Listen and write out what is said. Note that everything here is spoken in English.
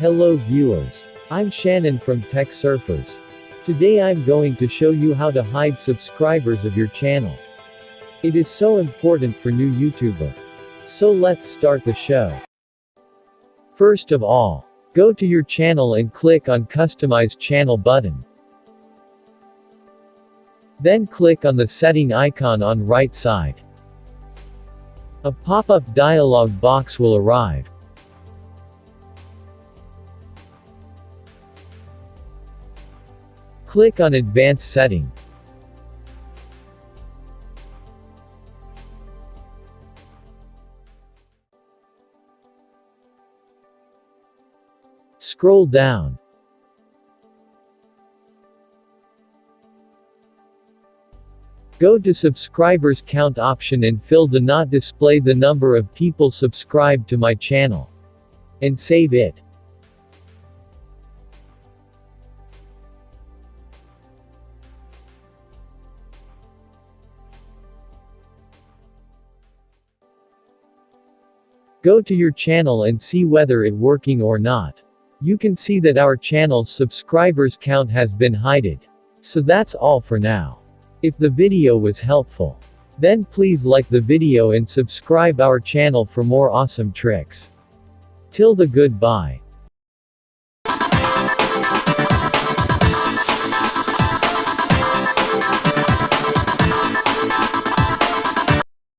Hello viewers. I'm Shannon from Tech Surfers. Today I'm going to show you how to hide subscribers of your channel. It is so important for new YouTuber. So let's start the show. First of all, go to your channel and click on Customize Channel button. Then click on the setting icon on right side. A pop-up dialog box will arrive. Click on Advanced Setting. Scroll down. Go to Subscribers Count option and fill "Do not display the number of people subscribed to my channel." And save it. Go to your channel and see whether it working or not. You can see that our channel's subscribers count has been hidden. So that's all for now. If the video was helpful, then please like the video and subscribe our channel for more awesome tricks. Till the goodbye.